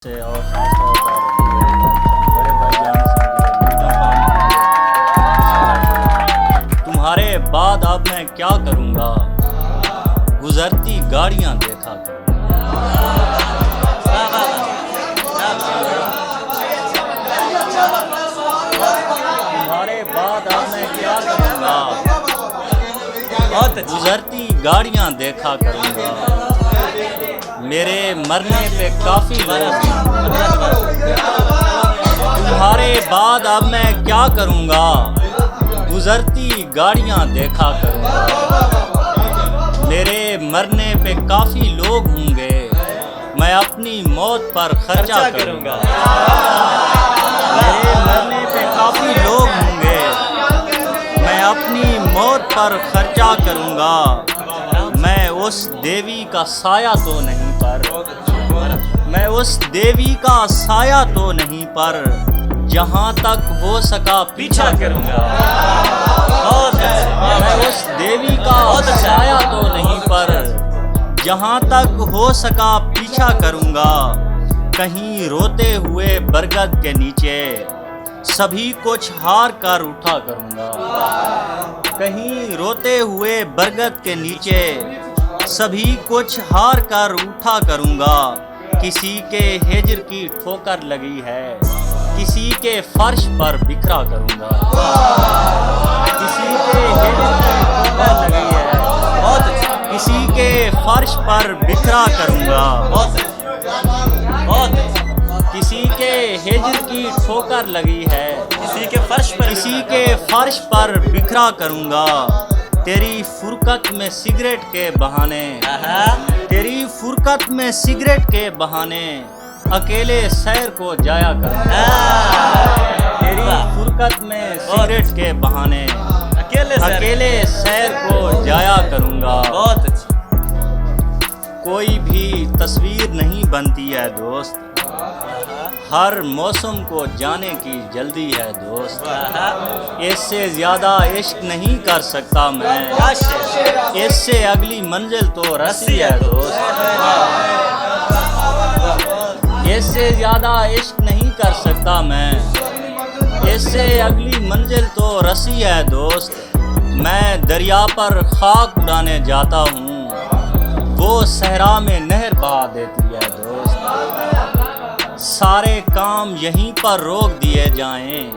से और खासतौर पर बड़े भाईजान से तुम्हारे बाद अब मैं क्या करूँगा, गुजरती गाड़ियाँ देखा करूँगा। तुम्हारे बाद अब मैं क्या करूँगा, गुजरती गाड़ियाँ देखा करूँगा। मेरे मरने पे काफ़ी लोग, तुम्हारे बाद अब मैं क्या करूँगा, गुजरती गाड़ियाँ देखा करूँगा। मेरे मरने पे काफ़ी लोग होंगे, मैं अपनी मौत पर खर्चा करूँगा। मेरे मरने पे काफ़ी लोग होंगे, मैं अपनी मौत पर खर्चा करूँगा। मैं उस देवी का साया तो नहीं पर, मैं उस देवी का साया तो नहीं पर, जहाँ तक हो सका पीछा करूँगा। मैं उस देवी का साया तो नहीं पर, जहाँ तक हो सका पीछा करूँगा। कहीं रोते हुए बरगद के नीचे सभी कुछ हार कर उठा करूँगा। कहीं रोते हुए बरगद के नीचे सभी कुछ हार कर उठा करूँगा। किसी के हिज्र की ठोकर लगी है, किसी के फर्श पर बिखरा करूँगा। किसी के हिज्र की ठोकर लगी है, किसी के फर्श पर बिखरा करूँगा। किसी के हिज्र की ठोकर लगी है, किसी के फर्श पर बिखरा करूँगा। तेरी फुरकत में सिगरेट के बहाने, तेरी फुरकत में सिगरेट के बहाने अकेले सैर को जाया करूँगा। तेरी फुरकत में सिगरेट के बहाने अकेले सैर को जाया करूँगा। बहुत अच्छी। कोई भी तस्वीर नहीं बनती है दोस्त, हर मौसम को जाने की जल्दी है दोस्त। इससे ज़्यादा इश्क नहीं कर सकता मैं, इससे अगली मंजिल तो रस्सी है दोस्त। इससे ज़्यादा इश्क नहीं कर सकता मैं, इससे अगली मंजिल तो रस्सी है दोस्त। मैं दरिया पर खाक उड़ाने जाता हूँ, वो सहरा में नहर बहा देती है दोस्त। सारे काम यहीं पर रोक दिए जाएं,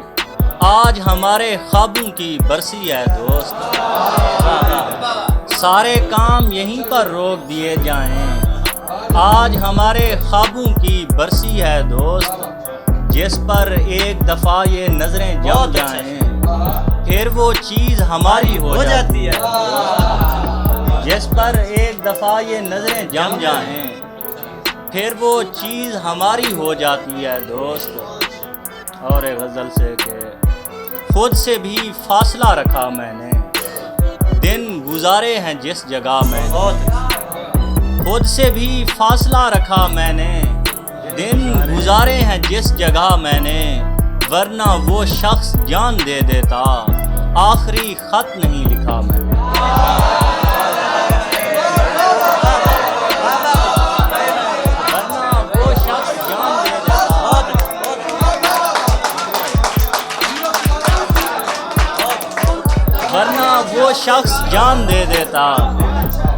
आज हमारे ख्वाबों की बरसी है दोस्त। सारे काम यहीं पर रोक दिए जाएं, आज हमारे ख्वाबों की बरसी है दोस्त। जिस पर एक दफ़ा ये नज़रें जम जाएं, फिर वो चीज़ हमारी हो जाती है। जिस पर एक दफ़ा ये नज़रें जम जाएं, फिर वो चीज़ हमारी हो जाती है दोस्त। और एक गज़ल से के खुद से भी फासला रखा मैंने, दिन गुजारे हैं जिस जगह में। खुद से भी फासला रखा मैंने, दिन गुजारे हैं जिस जगह मैंने। वरना वो शख्स जान दे देता, आखिरी ख़त नहीं लिखा मैंने। वरना वो शख्स जान दे देता,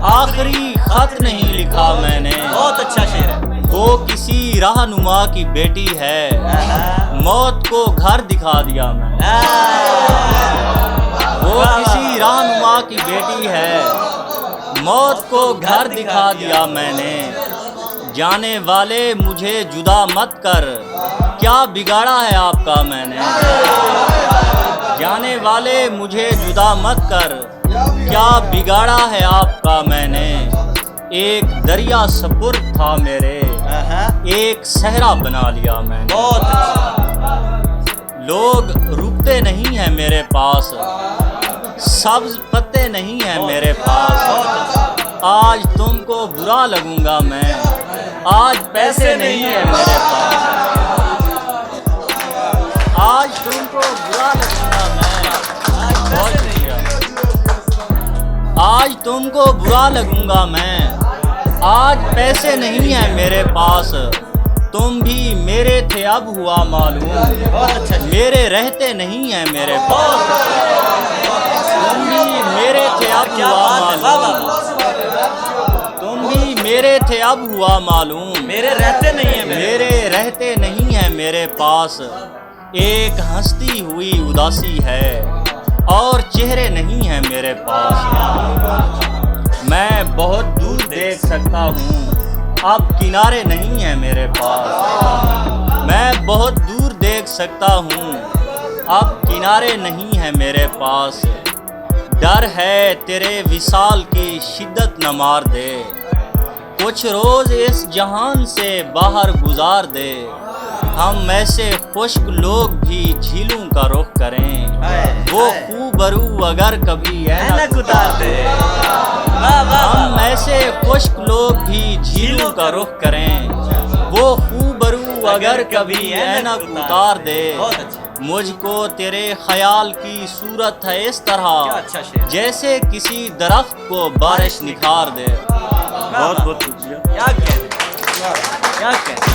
आखिरी खत नहीं लिखा मैंने। बहुत अच्छा शेर है। वो किसी रहनुमा की बेटी है, मौत को घर दिखा दिया मैंने। वो किसी रहनुमा की बेटी है, मौत को घर दिखा दिया मैंने। जाने वाले मुझे जुदा मत कर, क्या बिगाड़ा है आपका मैंने। जाने वाले मुझे जुदा मत कर, क्या बिगाड़ा है आपका मैंने। एक दरिया सपुर्द था मेरे, एक सहरा बना लिया मैंने। लोग रुकते नहीं हैं मेरे पास, सब्ज पत्ते नहीं हैं मेरे पास। आज तुमको बुरा लगूंगा मैं, आज पैसे नहीं है मेरे पास। आज तुमको बुरा लगूंगा मैं, आज तुमको बुरा लगूंगा मैं, आज पैसे नहीं है मेरे पास। तुम भी मेरे थे अब हुआ मालूम, बहुत अच्छा। मेरे रहते नहीं है मेरे पास। तुम भी मेरे थे अब क्या हुआ बात है, वाह वाह मालूम, वाह। तुम भी मेरे थे अब हुआ मालूम, मेरे रहते नहीं है मेरे रहते नहीं है मेरे पास। एक हंसती हुई उदासी है और चेहरे नहीं है मेरे पास। मैं बहुत दूर देख सकता हूँ, अब किनारे नहीं है मेरे पास। मैं बहुत दूर देख सकता हूँ, अब किनारे नहीं है मेरे पास। डर है तेरे विसाल की शिद्दत न मार दे, कुछ रोज इस जहान से बाहर गुजार दे। हम ऐसे खुश्क लोग भी झीलों का रुख करें, वो खूबरू अगर कभी ऐनक उतार दे। हम ऐसे खुश्क लोग भी झीलों का रुख करें, वो खूबरू अगर कभी ऐनक उतार दे। मुझको तेरे ख्याल की सूरत है इस तरह, जैसे किसी दरख्त को बारिश निखार दे। बहुत बहुत शुक्रिया। क्या कहते